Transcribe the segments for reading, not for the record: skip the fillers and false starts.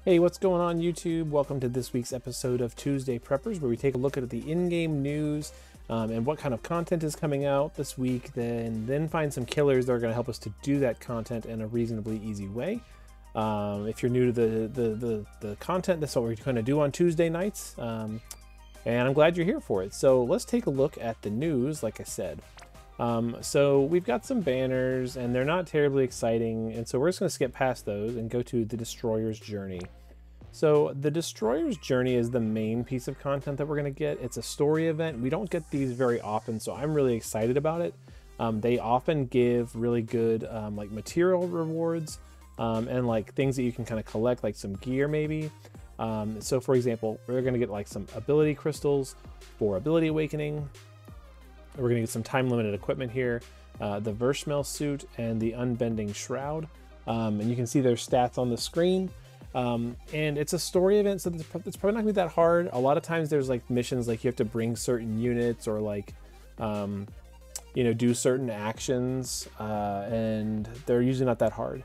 Hey, what's going on YouTube? Welcome to this week's episode of Tuesday Preppers, where we take a look at the in-game news and what kind of content is coming out this week, then find some killers that are going to help us to do that content in a reasonably easy way. If you're new to the content, that's what we're going to do on Tuesday nights, and I'm glad you're here for it. So let's take a look at the news, like I said. So we've got some banners, and they're not terribly exciting, and so we're just going to skip past those and go to the Destroyer's Journey. So the Destroyer's Journey is the main piece of content that we're going to get. It's a story event. We don't get these very often, so I'm really excited about it. They often give really good like material rewards and like things that you can kind of collect, like some gear maybe. So for example, we're going to get like some ability crystals for ability awakening. We're going to get some time-limited equipment here, the Vershmel suit and the Unbending Shroud. And you can see their stats on the screen. And it's a story event, so it's probably not going to be that hard. A lot of times there's like missions like you have to bring certain units or like, you know, do certain actions, and they're usually not that hard.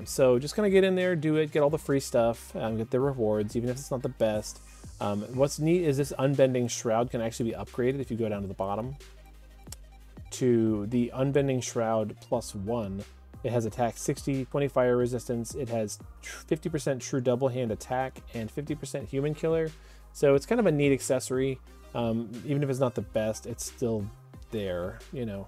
So just kind of get in there, do it, get all the free stuff, get the rewards, even if it's not the best. What's neat is this Unbending Shroud can actually be upgraded if you go down to the bottom to the Unbending Shroud +1. It has attack 60, 20 fire resistance. It has 50% true double hand attack and 50% human killer. So it's kind of a neat accessory. Even if it's not the best, it's still there, you know.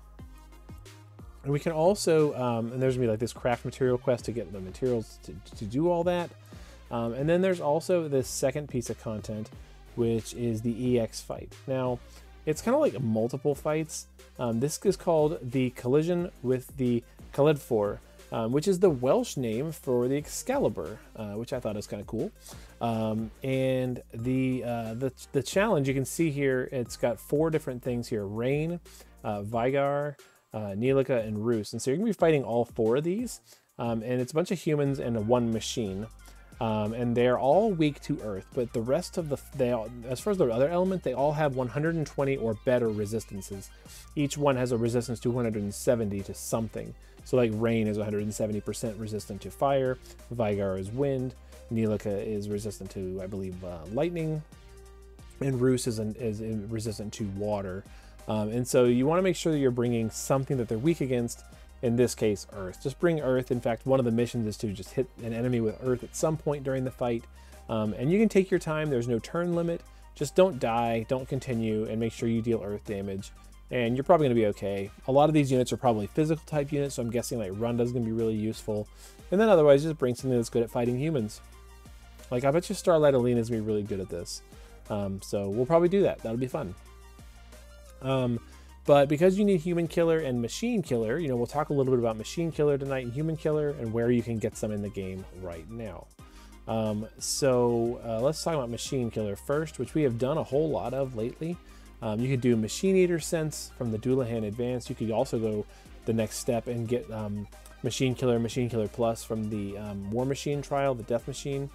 And we can also, and there's gonna be like this craft material quest to get the materials to do all that. And then there's also this second piece of content, which is the EX fight. Now, it's kind of like multiple fights. This is called the Collision with the Caledfor, which is the Welsh name for the Excalibur, which I thought is kind of cool. And the challenge, you can see here, it's got 4 different things here: Rain, Vigar, Nelica, and Roos. And so you're gonna be fighting all 4 of these. And it's a bunch of humans and 1 machine. And they're all weak to Earth, but the rest of as far as the other elements, they all have 120 or better resistances. Each one has a resistance to 170 to something. So like Rain is 170% resistant to fire, Vigar is wind, Nelica is resistant to, I believe, lightning, and Roos is resistant to water. And so you want to make sure that you're bringing something that they're weak against. In this case, Earth. Just bring Earth. In fact, one of the missions is to just hit an enemy with Earth at some point during the fight. And you can take your time. There's no turn limit. Just don't die, don't continue, and make sure you deal Earth damage. And you're probably going to be okay. A lot of these units are probably physical type units, so I'm guessing like Runda is going to be really useful. And then otherwise, just bring something that's good at fighting humans. Like, I bet you Starlight Alina is going to be really good at this. So we'll probably do that. That'll be fun. But because you need Human Killer and Machine Killer, you know, we'll talk a little bit about Machine Killer tonight and Human Killer and where you can get some in the game right now. Let's talk about Machine Killer first, which we have done a whole lot of lately. You could do Machine Eater Sense from the Doulahan Advanced. You could also go the next step and get Machine Killer Plus from the War Machine trial, the Death Machine.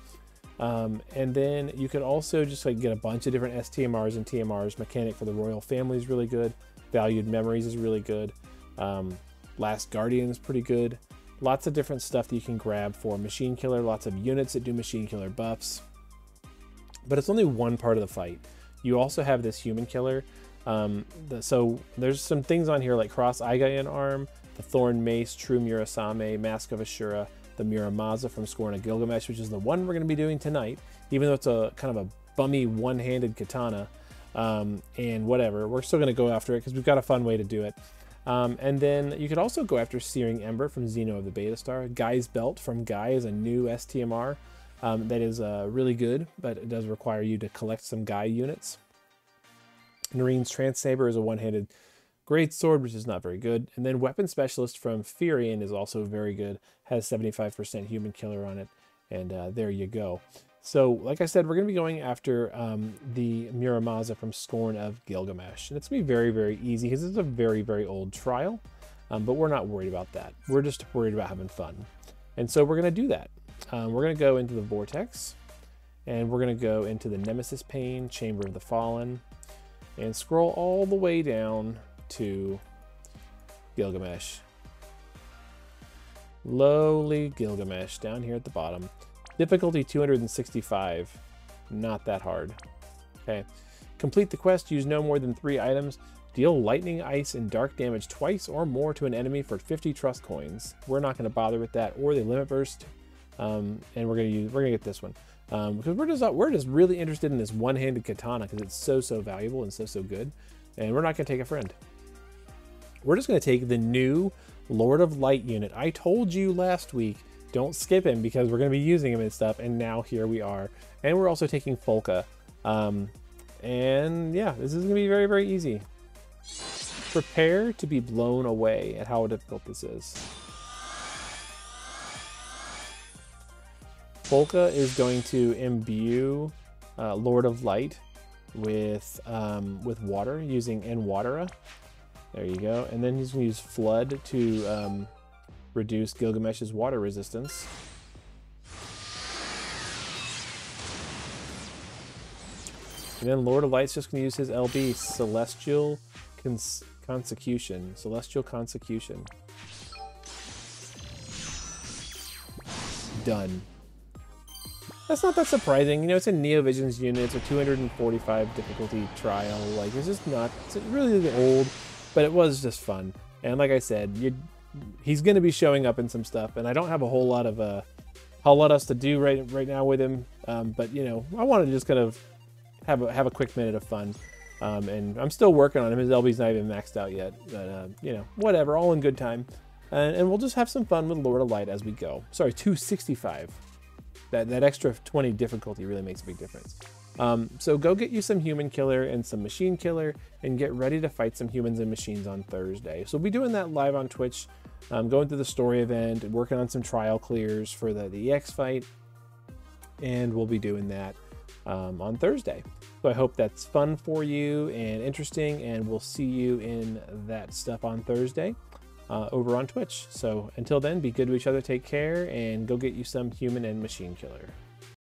And then you could also just like get a bunch of different STMRs and TMRs. Mechanic for the Royal Family is really good. Valued Memories is really good. Last Guardian is pretty good. Lots of different stuff that you can grab for Machine Killer. Lots of units that do Machine Killer buffs. But it's only one part of the fight. You also have this Human Killer. So there's some things on here like Cross Aigayan Arm, the Thorn Mace, True Murasame, Mask of Ashura, the Muramasa from Scorn of Gilgamesh, which is the one we're going to be doing tonight, even though it's a kind of a bummy one-handed katana. And whatever, we're still going to go after it because we've got a fun way to do it. And then you could also go after Searing Ember from Xeno of the Beta Star. Guy's Belt from Guy is a new STMR that is really good, but it does require you to collect some Guy units. Narine's Trance-Saber is a one-handed great sword, which is not very good. And then Weapon Specialist from Furion is also very good, has 75% Human Killer on it, and there you go. So, like I said, we're going to be going after the Muramasa from Scorn of Gilgamesh. And it's going to be very, very easy because it's a very, very old trial. But we're not worried about that. We're just worried about having fun. And so we're going to do that. We're going to go into the Vortex. And we're going to go into the Nemesis Pane, Chamber of the Fallen. And scroll all the way down to Gilgamesh. Lowly Gilgamesh down here at the bottom. Difficulty 265. Not that hard. Okay. Complete the quest. Use no more than 3 items. Deal lightning, ice, and dark damage twice or more to an enemy for 50 trust coins. We're not going to bother with that or the limit burst. And we're gonna get this one because we're just really interested in this one-handed katana because it's so valuable and so good. And we're not gonna take a friend. We're just gonna take the new Lord of Light unit. I told you last week, don't skip him because we're gonna be using him and stuff. And now here we are. And we're also taking Folka. And yeah, this is gonna be very easy. Prepare to be blown away at how difficult this is. Folka is going to imbue Lord of Light with water using Enwatera. There you go. And then he's going to use Flood to reduce Gilgamesh's water resistance. And then Lord of Light's just going to use his LB, Celestial Consecution. Celestial Consecution. Done. That's not that surprising. You know, it's a Neovision's unit. It's a 245 difficulty trial. Like, it's just not... It's really old, but it was just fun. And like I said, he's going to be showing up in some stuff, and I don't have a whole lot else to do right now with him. But, you know, I want to just kind of have a quick minute of fun. And I'm still working on him. His LB's not even maxed out yet. But, you know, whatever. All in good time. And we'll just have some fun with Lord of Light as we go. Sorry, 265. That extra 20 difficulty really makes a big difference. So go get you some human killer and some machine killer and get ready to fight some humans and machines on Thursday. So we'll be doing that live on Twitch, going through the story event, working on some trial clears for the EX fight. And we'll be doing that on Thursday. So I hope that's fun for you and interesting, and we'll see you in that stuff on Thursday. Over on Twitch. So until then, be good to each other, take care, and go get you some human and machine killer.